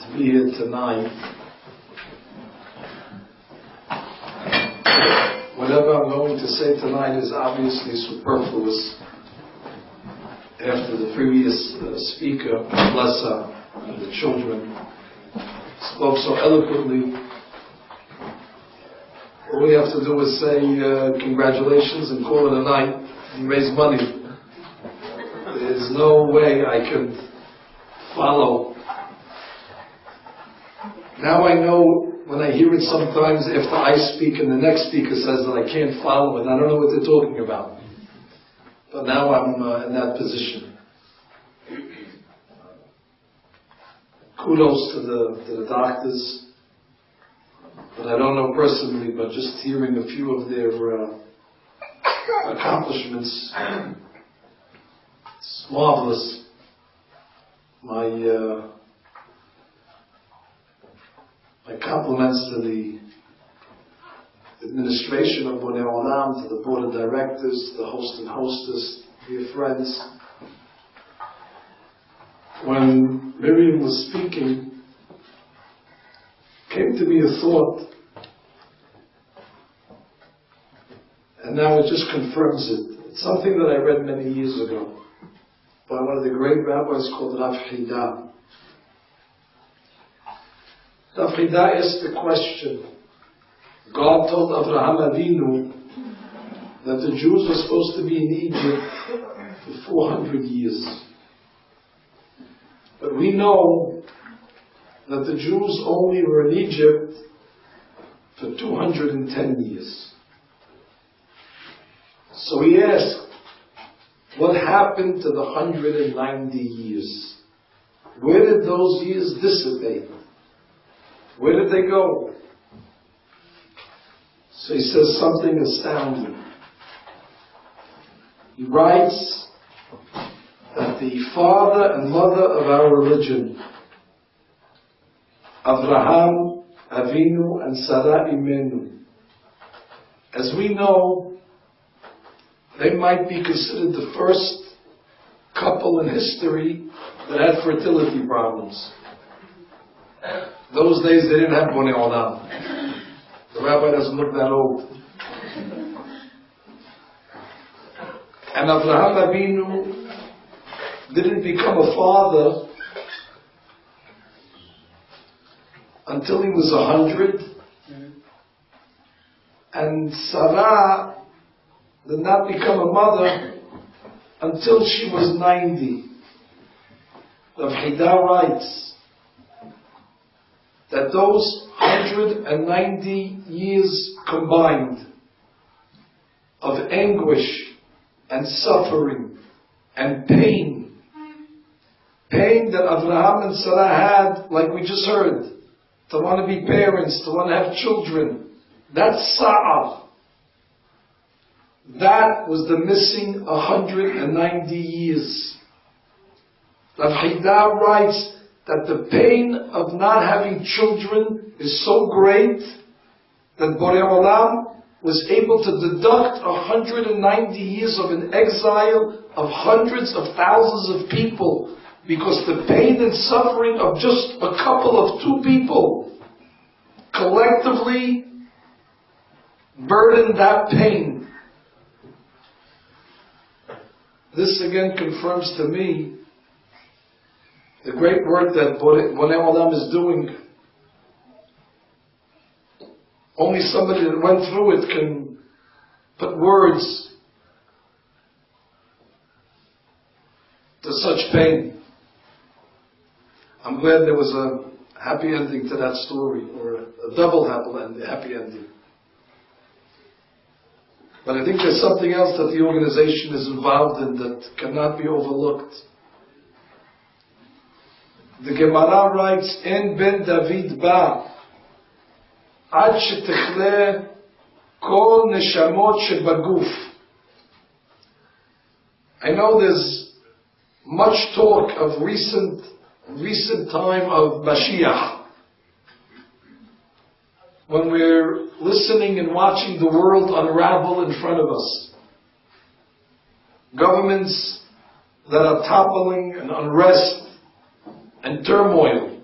to be here tonight. Whatever I'm going to say tonight is obviously superfluous after the previous speaker, Lessa, and the children spoke so eloquently. All we have to do is say congratulations and call it a night and raise money. There's no way I could follow. Now I know when I hear it sometimes after I speak and the next speaker says that I can't follow it, I don't know what they're talking about. But now I'm in that position. Kudos to the doctors, but I don't know personally, but just hearing a few of their accomplishments, it's marvelous. My compliments to the administration of Bonei Olam, to the board of directors, the host and hostess, dear friends. When Miriam was speaking, came to me a thought, and now it just confirms it. It's something that I read many years ago by one of the great rabbis called Rabbi. Rabbi asked the question. God told Avraham Avinu that the Jews were supposed to be in Egypt for 400 years. But we know that the Jews only were in Egypt for 210 years. So he asked, what happened to the 190 years? Where did those years dissipate? Where did they go? So he says something astounding. He writes that the father and mother of our religion, Avraham Avinu and Sarah Imenu, as we know, they might be considered the first couple in history that had fertility problems. Those days they didn't have Bonei Olam. The rabbi doesn't look that old. And Avraham Avinu didn't become a father until he was 100. And Sarah did not become a mother until she was 90. Rabbi writes that those 190 years combined of anguish and suffering and pain that Avraham and Sarah had, like we just heard, to want to be parents, to want to have children, that's sa'ar. That was the missing 190 years. Rabbi writes that the pain of not having children is so great that Borei Olam was able to deduct 190 years of an exile of hundreds of thousands of people, because the pain and suffering of just a couple of two people collectively burdened that pain. This again confirms to me the great work that Bonei Olam is doing. Only somebody that went through it can put words to such pain. I'm glad there was a happy ending to that story, or a double happy ending. But I think there's something else that the organization is involved in that cannot be overlooked. The Gemara writes, "En ben David ba, ad shetechle kol neshamot shebaguf." I know there's much talk of recent time of Mashiach, when we're listening and watching the world unravel in front of us. Governments that are toppling and unrest and turmoil.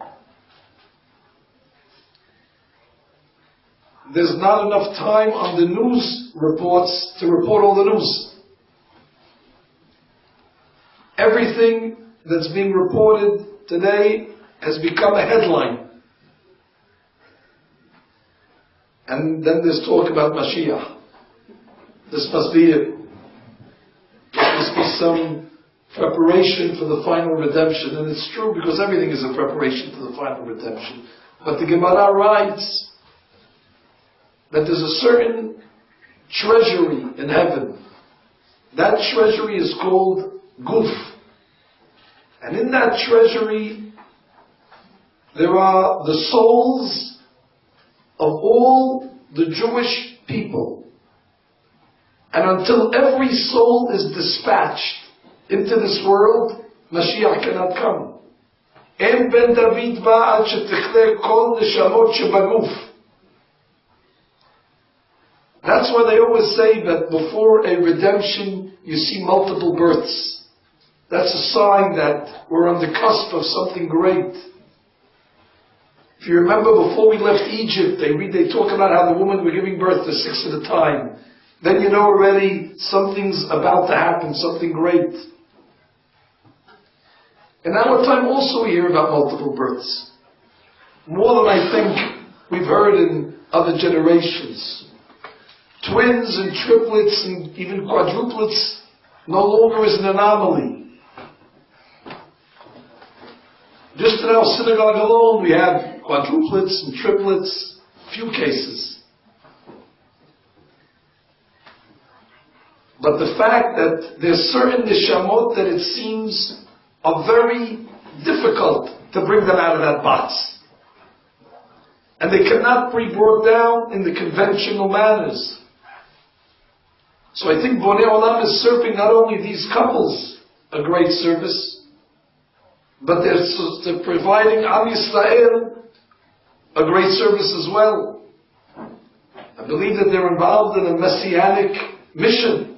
there's not enough time on the news reports to report all the news. Everything that's being reported today has become a headline. And then there's talk about Mashiach. This must be it. There must be some preparation for the final redemption. And it's true, because everything is a preparation for the final redemption. But the Gemara writes that there's a certain treasury in heaven. That treasury is called Guf. And in that treasury, there are the souls of all the Jewish people. And until every soul is dispatched into this world, Mashiach cannot come. En ben David ba ad shetichle kol neshamot shebaguf. That's why they always say that before a redemption, you see multiple births. That's a sign that we're on the cusp of something great. If you remember, before we left Egypt, they talk about how the women were giving birth to 6 at a time. Then you know already something's about to happen, something great. In our time also we hear about multiple births. More than I think we've heard in other generations. Twins and triplets and even quadruplets no longer is an anomaly. Just in our synagogue alone we have quadruplets and triplets, few cases. But the fact that there's certain neshamot that it seems are very difficult to bring them out of that box. And they cannot be brought down in the conventional manners. So I think Bonei Olam is serving not only these couples a great service, but they're providing Am Yisrael a great service as well. I believe that they're involved in a messianic mission.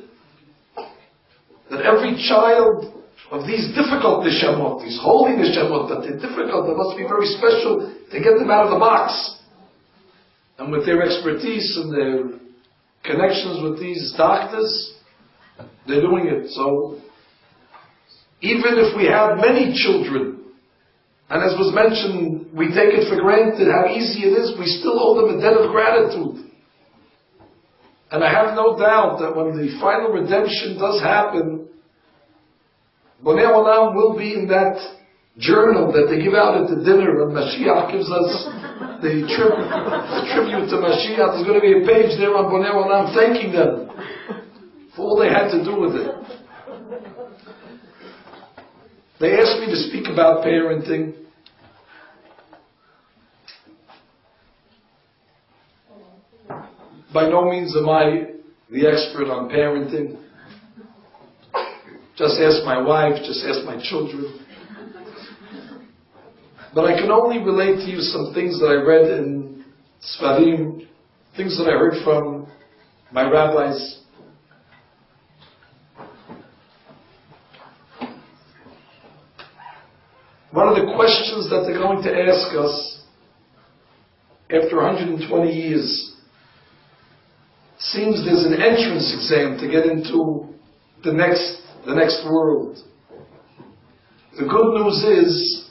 That every child of these difficult neshamot, these holy neshamot, but they're difficult, they must be very special to get them out of the box. And with their expertise and their connections with these doctors, they're doing it. So, even if we have many children, and as was mentioned, we take it for granted how easy it is, we still owe them a debt of gratitude. And I have no doubt that when the final redemption does happen, Bonei Olam will be in that journal that they give out at the dinner, and Mashiach gives us the tribute to Mashiach. There's going to be a page there on Bonei Olam thanking them for all they had to do with it. They asked me to speak about parenting. By no means am I the expert on parenting. Just ask my wife, just ask my children. But I can only relate to you some things that I read in Sfarim, things that I heard from my rabbis. One of the questions that they're going to ask us after 120 years, seems there's an entrance exam to get into the next world. The good news is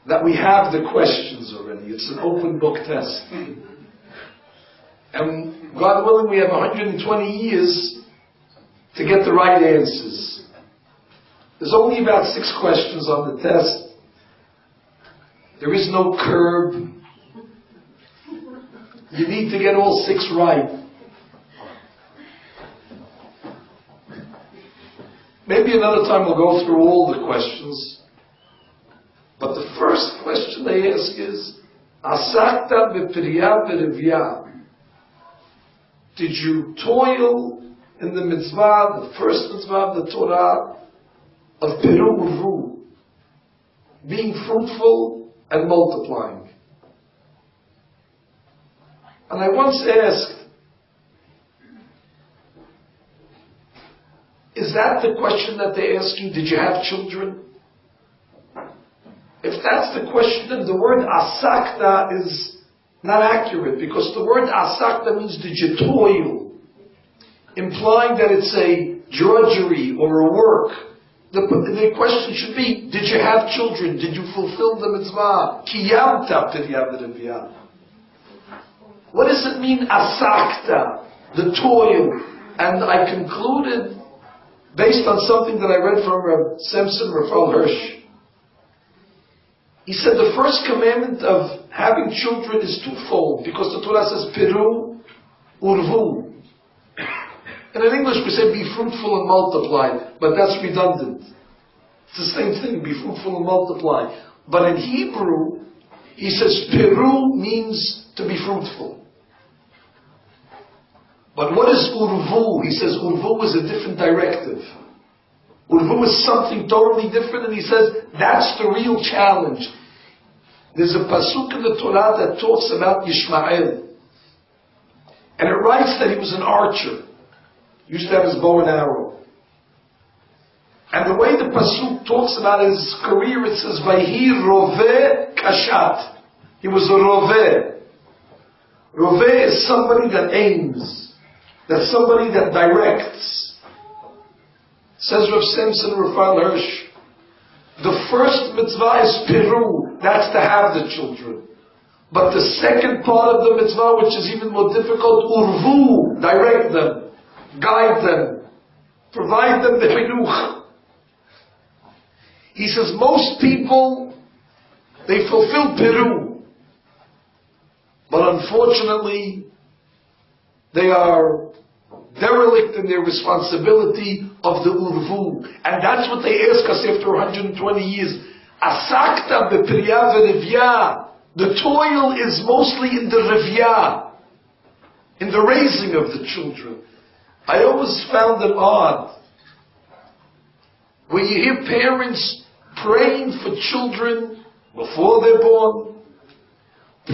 that we have the questions already. It's an open book test. And God willing, we have 120 years to get the right answers. There's only about 6 questions on the test. There is no curb. You need to get all 6 right. Maybe another time we'll go through all the questions. But the first question they ask is, Asakta b'priyah b'reviyah. Did you toil in the mitzvah, the first mitzvah of the Torah, of Peru Uvu, being fruitful and multiplying? And I once asked, is that the question that they ask you? Did you have children? If that's the question, then the word asakta not accurate, because the word asakta means did you toil, implying that it's a drudgery or a work. The question should be, did you have children? Did you fulfill the mitzvah? Kiyamta piryavadavya. What does it mean, asakta, the toil? And I concluded, based on something that I read from Rabbi Simpson, Raphael Hirsch. He said the first commandment of having children is twofold, because the Torah says, Peru, urvu. And in English we say, be fruitful and multiply, but that's redundant. It's the same thing, be fruitful and multiply. But in Hebrew, he says, Peru means to be fruitful. But what is urvu? He says, urvu is a different directive. Urvu is something totally different, and he says, that's the real challenge. There's a pasuk in the Torah that talks about Yishmael. And it writes that he was an archer. He used to have his bow and arrow. And the way the pasuk talks about his career, it says, Vayhi roveh kashat. He was a roveh. Roveh is somebody that aims. That's somebody that directs. Says Rav Simpson, Raphael Hirsch, the first mitzvah is Peru, that's to have the children. But the second part of the mitzvah, which is even more difficult, urvu, direct them, guide them, provide them the chinuch. He says most people, they fulfill Peru, but unfortunately, they are derelict in their responsibility of the urvu. And that's what they ask us after 120 years. Asakta bepriya v'rivya. The toil is mostly in the rivya, in the raising of the children. I always found it odd when you hear parents praying for children before they're born,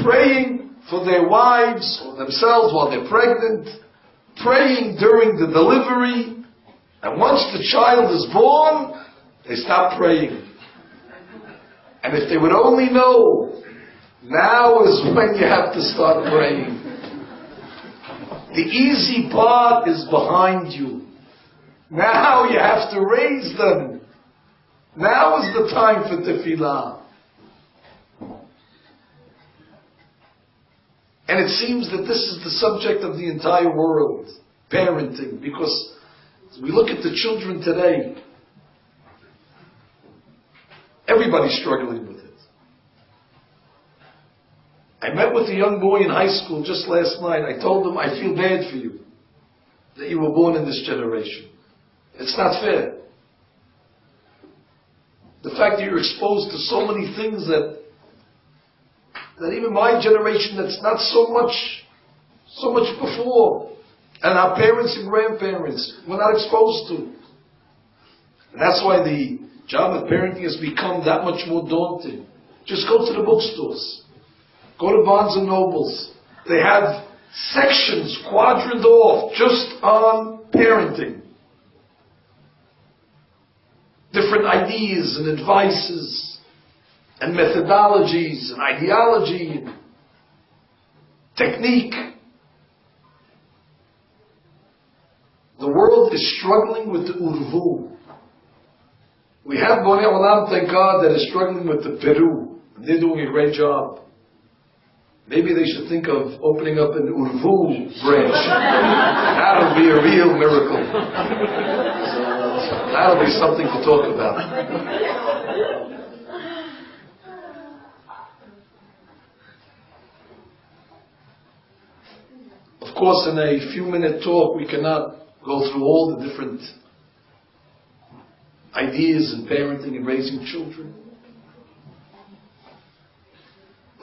praying for their wives or themselves while they're pregnant, praying during the delivery, and once the child is born, they stop praying. And if they would only know, now is when you have to start praying. The easy part is behind you. Now you have to raise them. Now is the time for tefillah. And it seems that this is the subject of the entire world, parenting, because as we look at the children today, everybody's struggling with it. I met with a young boy in high school just last night. I told him, I feel bad for you that you were born in this generation. It's not fair. The fact that you're exposed to so many things that even my generation, that's not so much before, and our parents and grandparents were not exposed to. And that's why the job of parenting has become that much more daunting. Just go to the bookstores. Go to Barnes and Nobles. They have sections quadranted off just on parenting. Different ideas and advices and methodologies and ideology and technique. The world is struggling with the urvu. We have Bonei Olam, thank God, that is struggling with the Peru. And they're doing a great job. Maybe they should think of opening up an urvu branch. That'll be a real miracle. That'll be something to talk about. Of course, in a few-minute talk, we cannot go through all the different ideas in parenting and raising children.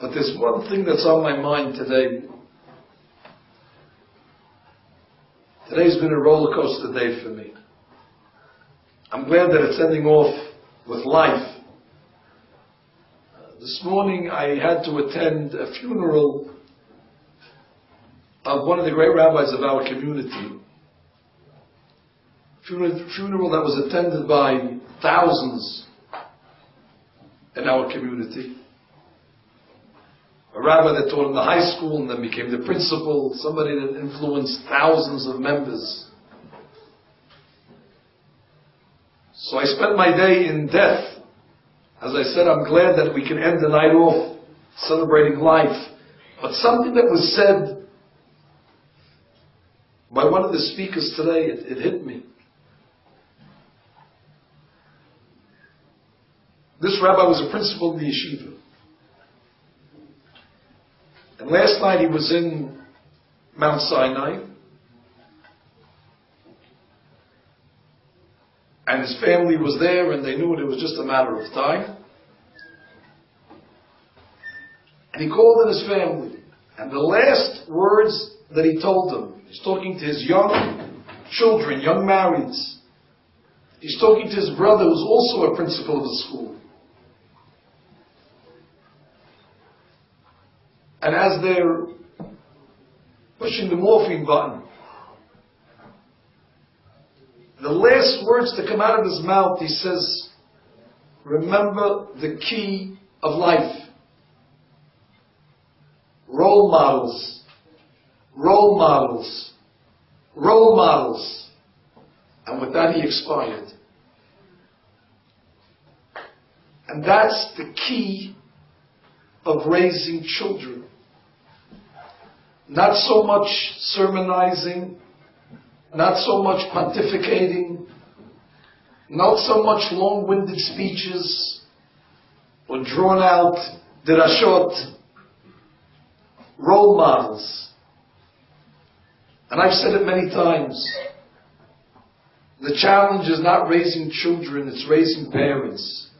But there's one thing that's on my mind today. Today's been a roller coaster day for me. I'm glad that it's ending off with life. This morning I had to attend a funeral of one of the great rabbis of our community. Funeral that was attended by thousands in our community. A a rabbi that taught in the high school and then became the principal, somebody that influenced thousands of members. So I spent my day in death. As I said, I'm glad that we can end the night off celebrating life. But something that was said by one of the speakers today, it hit me. This rabbi was a principal in the yeshiva. And last night he was in Mount Sinai. And his family was there and they knew it was just a matter of time. And he called in his family. And the last words that he told them, he's talking to his young children, young marrieds. He's talking to his brother who's also a principal of the school. And as they're pushing the morphine button, the last words to come out of his mouth, he says, remember the key of life. Role models. Role models. Role models. And with that he expired. And that's the key of raising children. Not so much sermonizing, not so much pontificating, not so much long-winded speeches or drawn-out dirashot. Role models. And I've said it many times. The challenge is not raising children, it's raising parents.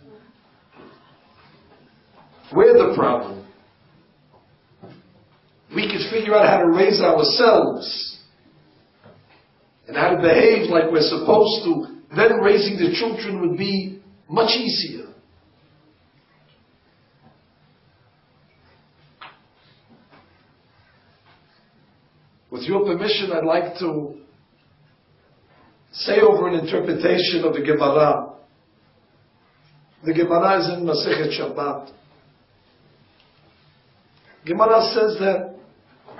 We're the problem. We could figure out how to raise ourselves and how to behave like we're supposed to, then raising the children would be much easier. With your permission, I'd like to say over an interpretation of the Gemara. The Gemara is in Masechet Shabbat. Gemara says that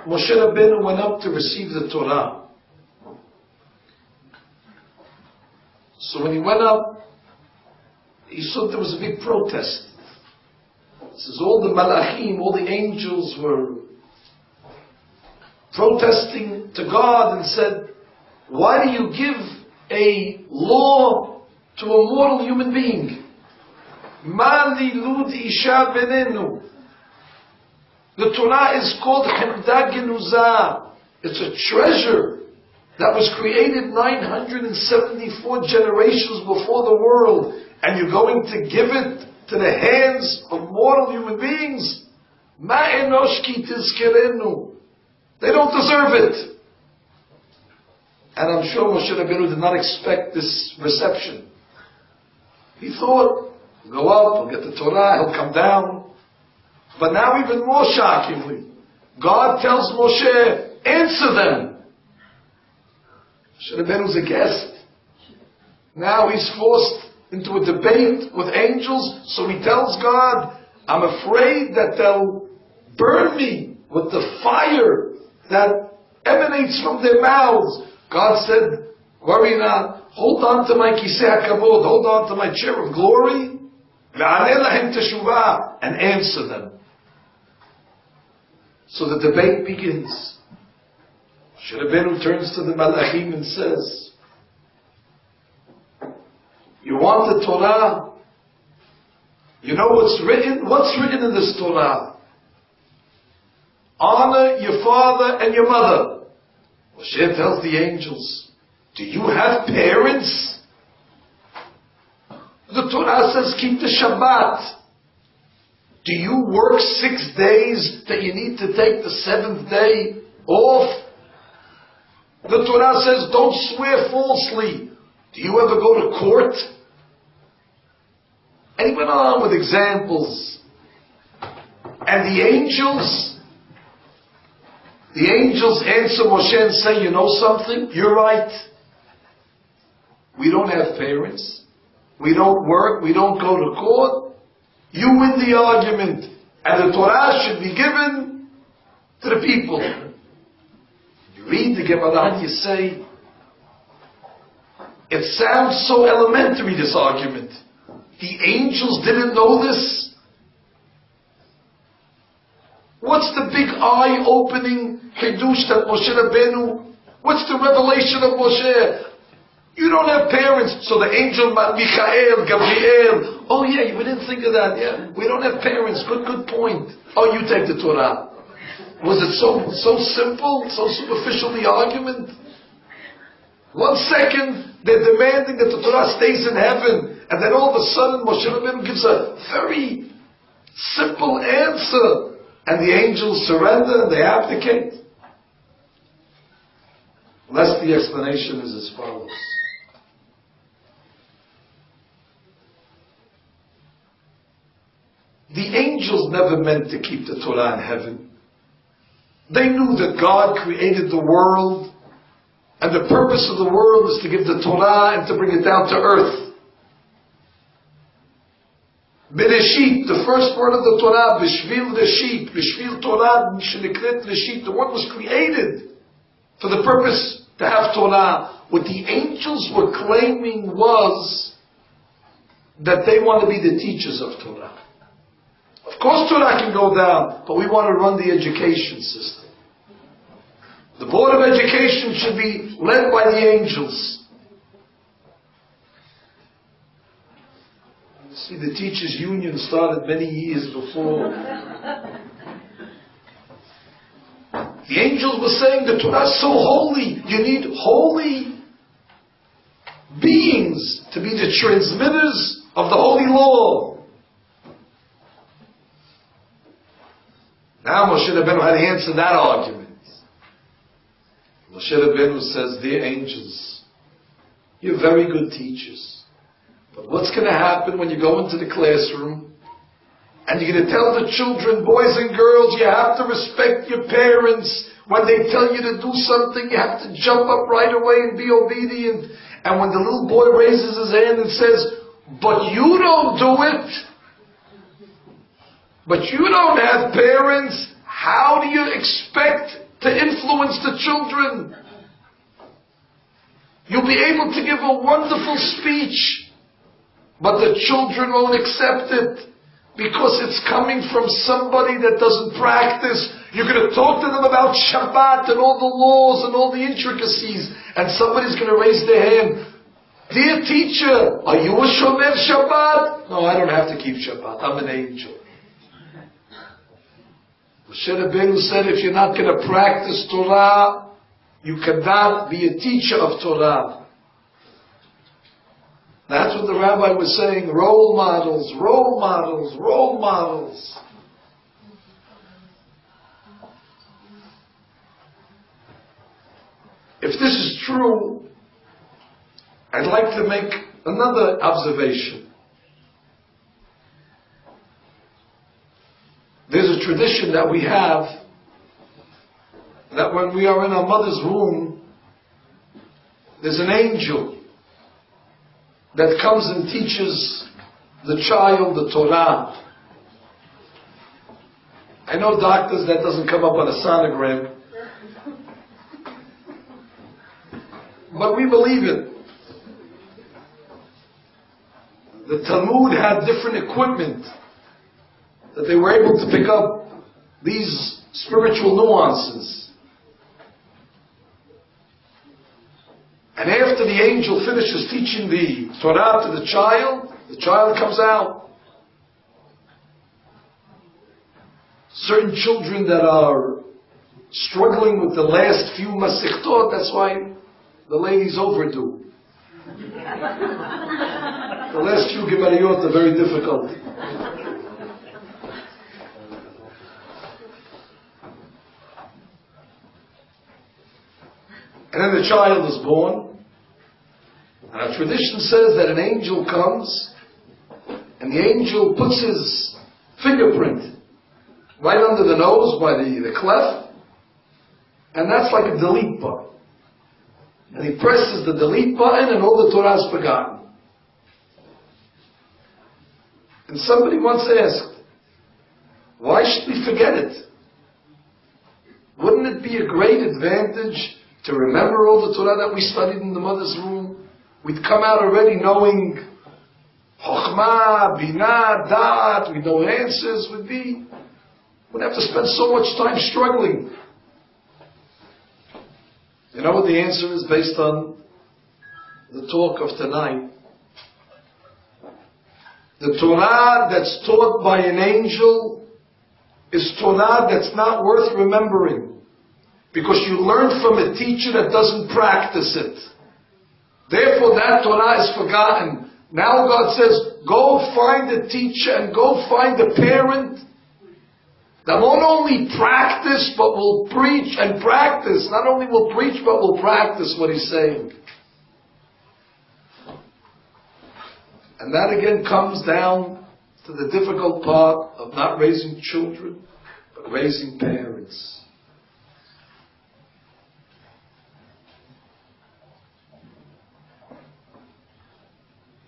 Moshe Rabbeinu went up to receive the Torah. So when he went up, he saw there was a big protest. It says all the malachim, all the angels were protesting to God and said, why do you give a law to a mortal human being? Mali lud isha benenu. The Torah is called Chemda Genuzah. It's a treasure that was created 974 generations before the world, and you're going to give it to the hands of mortal human beings? Ma enosh ki tizkerenu. They don't deserve it. And I'm sure Moshe Rabbeinu did not expect this reception. He thought, he'll go up, he'll get the Torah, he'll come down. But now even more shockingly, God tells Moshe, answer them. Moshe Rabbeinu's a guest. Now he's forced into a debate with angels, so he tells God, I'm afraid that they'll burn me with the fire that emanates from their mouths. God said, worry not, hold on to my kisei hakavod, hold on to my chair of glory, and answer them. So the debate begins. Moshe Rabbeinu turns to the malachim and says, you want the Torah? You know what's written? What's written in this Torah? Honor your father and your mother. Moshe tells the angels, do you have parents? The Torah says keep the Shabbat. Do you work 6 days that you need to take the 7th day off? The Torah says don't swear falsely. Do you ever go to court? And he went on with examples. And the angels answer Moshe and say, you know something? You're right. We don't have parents. We don't work. We don't go to court. You win the argument. And the Torah should be given to the people. You read the Gemara and you say, it sounds so elementary, this argument. The angels didn't know this? What's the big eye-opening Hidush that Moshe Rabbeinu, what's the revelation of Moshe? You don't have parents, so the angel Michael, Gabriel, oh yeah, we didn't think of that, yeah. We don't have parents, good point. Oh, you take the Torah. Was it so simple, so superficial, the argument? 1 second, they're demanding that the Torah stays in heaven, and then all of a sudden Moshe Rabbeinu gives a very simple answer, and the angels surrender and they abdicate. Lest the explanation is as follows. The angels never meant to keep the Torah in heaven. They knew that God created the world, and the purpose of the world is to give the Torah and to bring it down to earth. Bereshit, the first word of the Torah, Bishvil Reshit, Bishvil Torah, Mishnekret Reshit, the one was created for the purpose to have Torah. What the angels were claiming was that they want to be the teachers of Torah. Of course Torah can go down, but we want to run the education system. The board of education should be led by the angels. See, the teachers' union started many years before. The angels were saying the Torah is so holy. You need holy beings to be the transmitters of the holy law. Now Moshe Rabbeinu had to answer that argument. Moshe Rabbeinu says, dear angels, you're very good teachers. But what's going to happen when you go into the classroom and you're going to tell the children, boys and girls, you have to respect your parents. When they tell you to do something, you have to jump up right away and be obedient. And when the little boy raises his hand and says, but you don't do it, but you don't have parents, how do you expect to influence the children? You'll be able to give a wonderful speech, but the children won't accept it because it's coming from somebody that doesn't practice. You're going to talk to them about Shabbat and all the laws and all the intricacies, and somebody's going to raise their hand. Dear teacher, are you a Shomer Shabbat? No, I don't have to keep Shabbat. I'm an angel. Moshe Rabbeinu said, if you're not going to practice Torah, you cannot be a teacher of Torah. That's what the rabbi was saying, role models, role models, role models. If this is true, I'd like to make another observation. There's a tradition that we have that when we are in our mother's womb, there's an angel that comes and teaches the child the Torah. I know doctors, that doesn't come up on a sonogram, but we believe it. The Talmud had different equipment that they were able to pick up these spiritual nuances. And after the angel finishes teaching the Torah to the child comes out. Certain children that are struggling with the last few masechtot, that's why the ladies overdo. The last few gemariyot are very difficult. And then the child is born. And our tradition says that an angel comes, and the angel puts his fingerprint right under the nose by the cleft, and that's like a delete button. And he presses the delete button and all the Torah is forgotten. And somebody once asked, why we forget it. Wouldn't it be a great advantage to remember all the Torah that we studied in the mother's room? We'd come out already knowing Chokhmah, Binah, Da'at, we know answers, wouldn't have to spend so much time struggling. You know what the answer is based on the talk of tonight? The Torah that's taught by an angel is Torah that's not worth remembering, because you learn from a teacher that doesn't practice it. Therefore that Torah is forgotten. Now God says, go find a teacher and go find a parent that won't only practice but will preach and practice. Not only will preach but will practice what he's saying. And that again comes down to the difficult part of not raising children, but raising parents.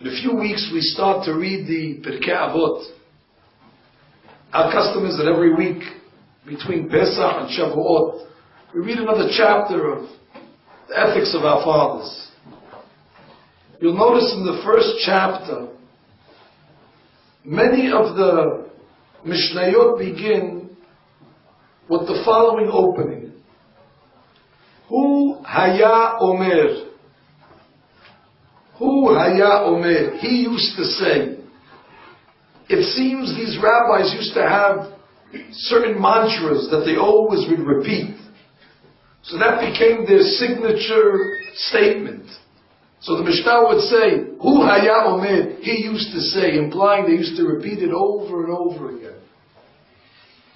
In a few weeks we start to read the Pirkei Avot. Our custom is that every week between Pesach and Shavuot we read another chapter of the ethics of our fathers. You'll notice in the first chapter, many of the Mishnayot begin with the following opening. Hu haya omer. Hu haya omer. He used to say. It seems these rabbis used to have certain mantras that they always would repeat. So that became their signature statement. So the Mishnah would say, Hu haya omer, he used to say, implying they used to repeat it over and over again.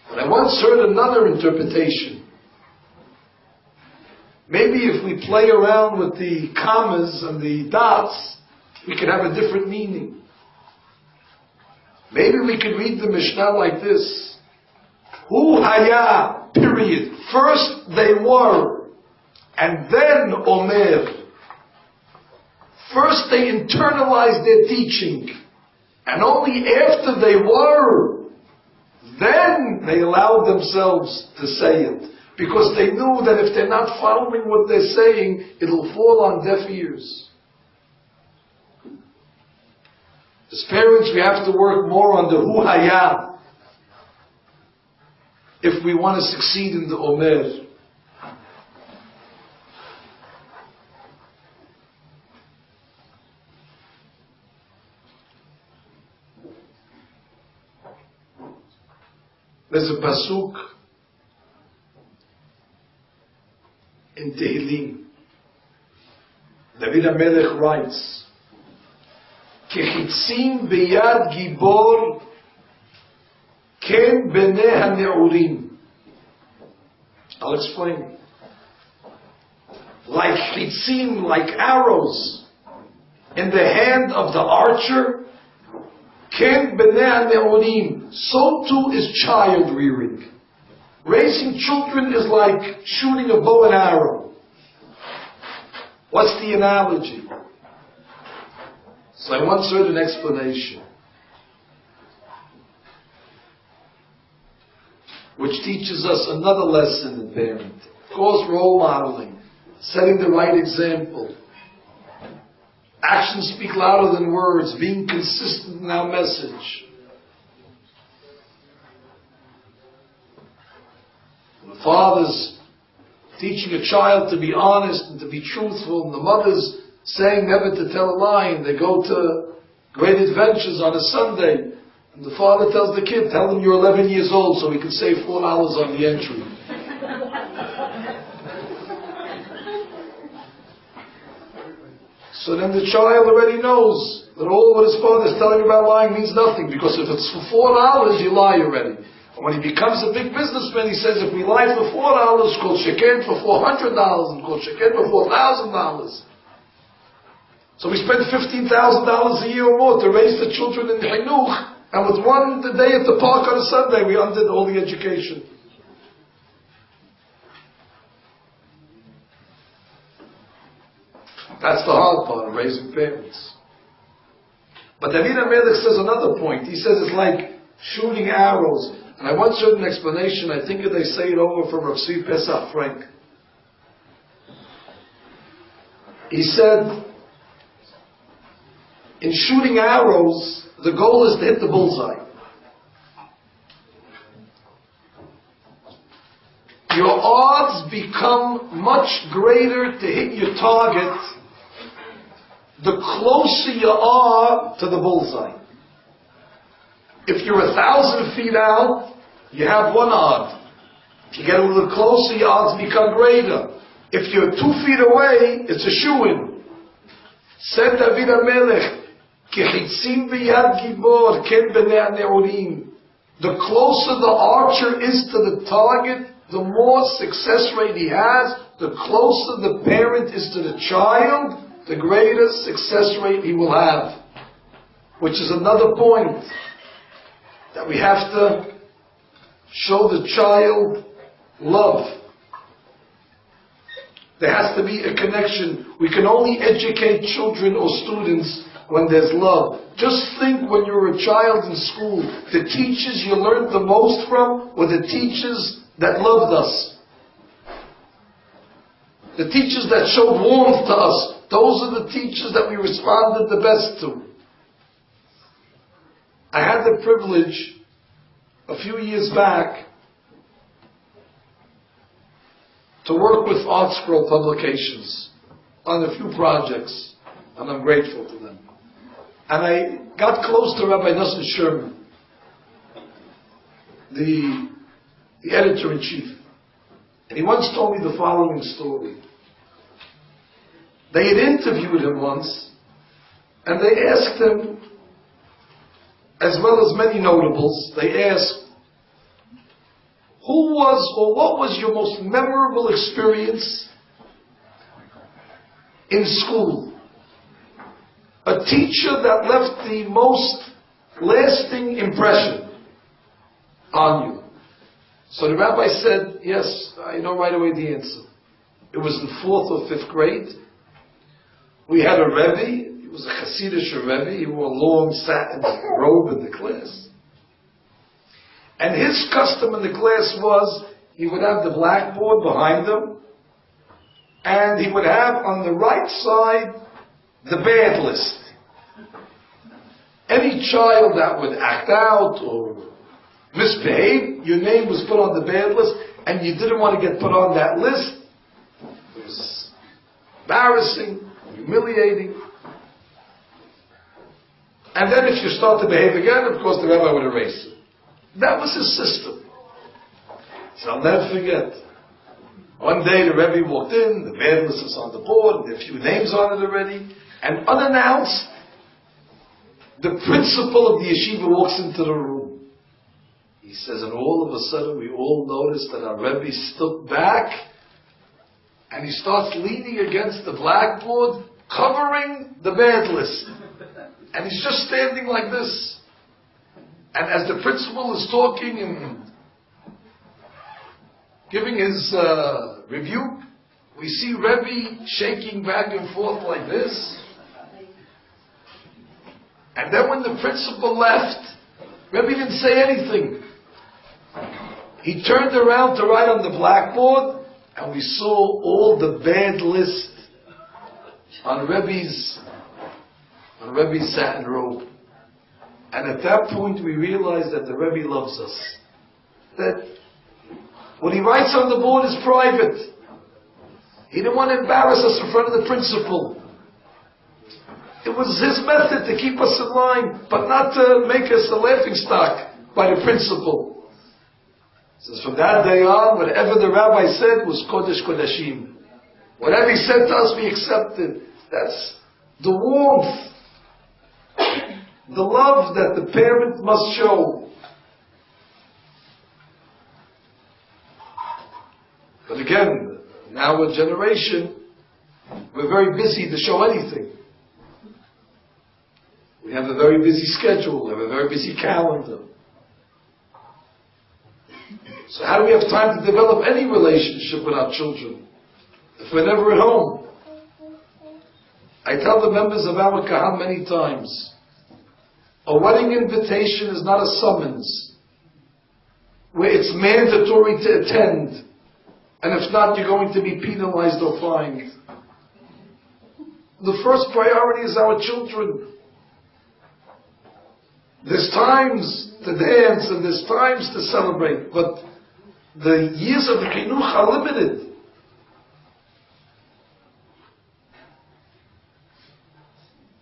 But I once heard another interpretation. Maybe if we play around with the commas and the dots, we could have a different meaning. Maybe we could read the Mishnah like this. Hu haya, period. First they were, and then omer. First they internalized their teaching, and only after they were, then they allowed themselves to say it. Because they knew that if they're not following what they're saying, it'll fall on deaf ears. As parents, we have to work more on the hu haya if we want to succeed in the omer. There's a pasuk in Tehillim. David HaMelech writes, Kechitzim beyad gibor ken bnei haneurim. I'll explain. Like chitzim, like arrows in the hand of the archer, ken bnei haneurim, so too is child rearing. Raising children is like shooting a bow and arrow. What's the analogy? So I once heard an explanation which teaches us another lesson in parenting. Of course, role modeling, setting the right example. Actions speak louder than words, being consistent in our message. The father's teaching a child to be honest and to be truthful, and the mother's saying never to tell a lie, and they go to great adventures on a Sunday, and the father tells the kid, tell him you're 11 years old so we can save $4 on the entry. So then the child already knows that all what his father is telling about lying means nothing, because if it's for $4, you lie already. And when he becomes a big businessman, he says, if we lie for $4, called sheket for $400, and called sheket for $4,000. So we spend $15,000 a year or more to raise the children in the chinuch, and with one day at the park on a Sunday, we undid all the education. That's the hard part of raising parents. But David HaMelech says another point. He says it's like shooting arrows. And I once heard an explanation, I think they say it over from Rav Tzvi Pesach Frank. He said, in shooting arrows, the goal is to hit the bullseye. Your odds become much greater to hit your target the closer you are to the bullseye. If you're 1,000 feet out, you have one odd. If you get a little closer, your odds become greater. If you're 2 feet away, it's a shoo-in. Said David HaMelech, Kechitzim b'yad gibor, ken b'nei ha'ne'orim. The closer the archer is to the target, the more success rate he has. The closer the parent is to the child, the greater success rate he will have. Which is another point, that we have to show the child love. There has to be a connection. We can only educate children or students when there's love. Just think when you were a child in school, the teachers you learned the most from were the teachers that loved us. The teachers that showed warmth to us, those are the teachers that we responded the best to. I had the privilege a few years back to work with Art Scroll Publications on a few projects, and I'm grateful to them. And I got close to Rabbi Nassim Sherman, the editor-in-chief. And he once told me the following story. They had interviewed him once, and they asked him, as well as many notables, they asked, who was or what was your most memorable experience in school? A teacher that left the most lasting impression on you. So the rabbi said, yes, I know right away the answer. It was in 4th or 5th grade. We had a Rabbi. He was a Hasidic Rabbi. He wore a long satin robe in the class. And his custom in the class was, he would have the blackboard behind him, and he would have on the right side the bad list. Any child that would act out or misbehave, your name was put on the bad list, and you didn't want to get put on that list. It was embarrassing, humiliating. And then if you start to behave again, of course the rabbi would erase it. That was his system. So I'll never forget. One day the Rebbe walked in, the bad list is on the board, there are a few names on it already, and unannounced, the principal of the yeshiva walks into the room. He says, and all of a sudden we all noticed that our Rebbe stood back, and he starts leaning against the blackboard, covering the bad list. And he's just standing like this. And as the principal is talking and giving his rebuke, we see Rebbe shaking back and forth like this. And then when the principal left, Rebbe didn't say anything. He turned around to write on the blackboard, and we saw all the bad list on Rebbe's satin robe. And at that point we realized that the Rebbe loves us. That what he writes on the board is private. He didn't want to embarrass us in front of the principal. It was his method to keep us in line, but not to make us a laughingstock by the principal. So from that day on, whatever the rabbi said was Kodesh Kodashim. Whatever he said to us, we accepted. That's the warmth, the love that the parent must show. But again, in our generation, we're very busy to show anything. We have a very busy schedule, we have a very busy calendar. So how do we have time to develop any relationship with our children if we're never at home? I tell the members of our Kahal many times, a wedding invitation is not a summons. where it's mandatory to attend, and if not, you're going to be penalized or fined. The first priority is our children. There's times to dance and there's times to celebrate, but the years of the chinuch are limited.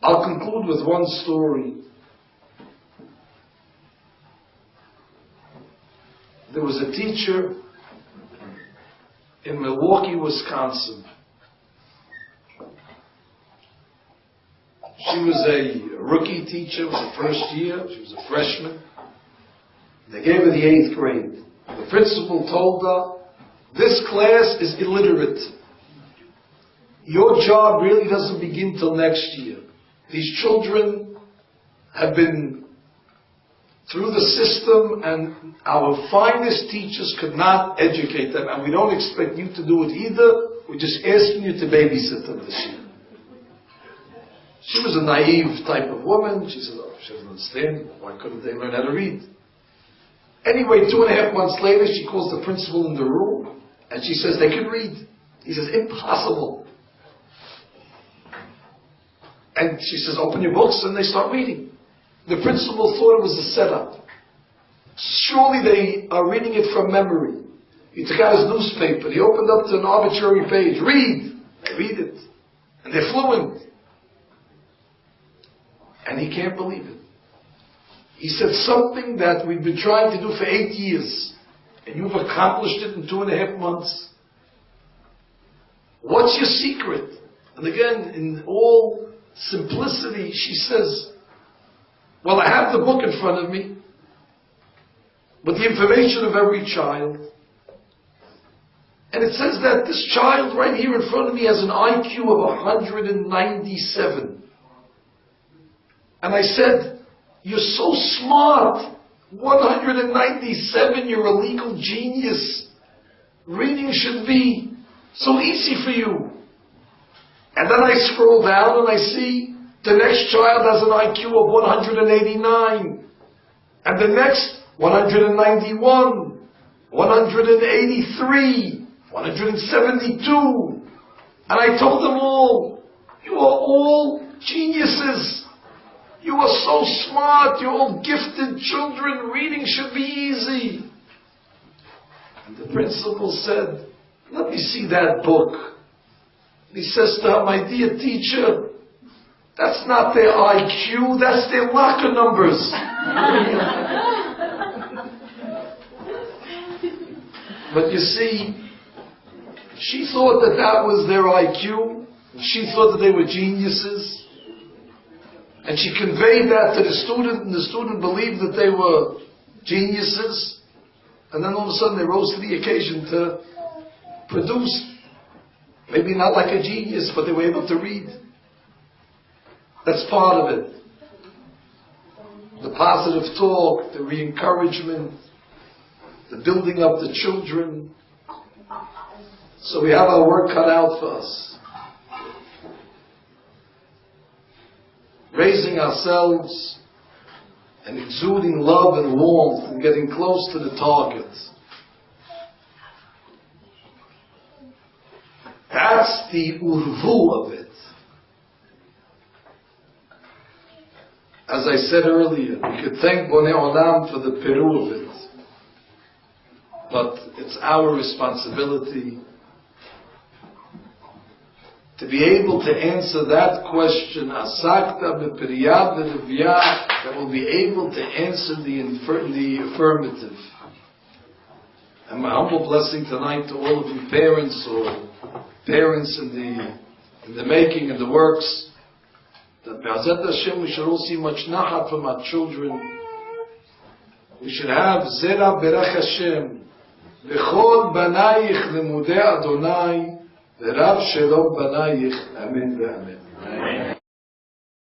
I'll conclude with one story. There was a teacher in Milwaukee, Wisconsin. She was a rookie teacher, it was the first year, she was a freshman. They gave her the 8th grade. The principal told her, this class is illiterate. Your job really doesn't begin till next year. These children have been through the system and our finest teachers could not educate them, and we don't expect you to do it either. We're just asking you to babysit them this year. She was a naive type of woman. She said, oh, she doesn't understand. Why couldn't they learn how to read? Anyway, 2.5 months later, she calls the principal in the room, and she says, they can read. He says, impossible. And she says, open your books, and they start reading. The principal thought it was a setup. Surely they are reading it from memory. He took out his newspaper, he opened up to an arbitrary page. Read! They read it. And they're fluent. And he can't believe it. He said, something that we've been trying to do for 8 years, and you've accomplished it in 2.5 months. What's your secret? And again, in all simplicity, she says, well, I have the book in front of me with the information of every child. And it says that this child right here in front of me has an IQ of 197. And I said, you're so smart. 197, you're a legal genius. Reading should be so easy for you. And then I scroll down and I see the next child has an IQ of 189. And the next, 191, 183, 172. And I told them all, you are all geniuses. You are so smart. You're all gifted children. Reading should be easy. And the principal said, let me see that book. He says to her, my dear teacher, that's not their IQ, that's their locker numbers. But you see, she thought that that was their IQ. She thought that they were geniuses. And she conveyed that to the student, and the student believed that they were geniuses. And then all of a sudden they rose to the occasion to produce, maybe not like a genius, but they were able to read. That's part of it. The positive talk, the re-encouragement, the building up the children. So we have our work cut out for us. Raising ourselves and exuding love and warmth and getting close to the target. That's the urvu of it. As I said earlier, we could thank Bonei Olam for the peru of it. But it's our responsibility to be able to answer that question, asakta b'periyat v'leviyat, that will be able to answer the affirmative. And my humble blessing tonight to all of you parents or parents in the making and the works, that Be'ezrat Hashem we should all see much nachat from our children. We should have zera berach Hashem v'chol banayich lemudei Adonai v'rav shelo banayich amen ve'amen.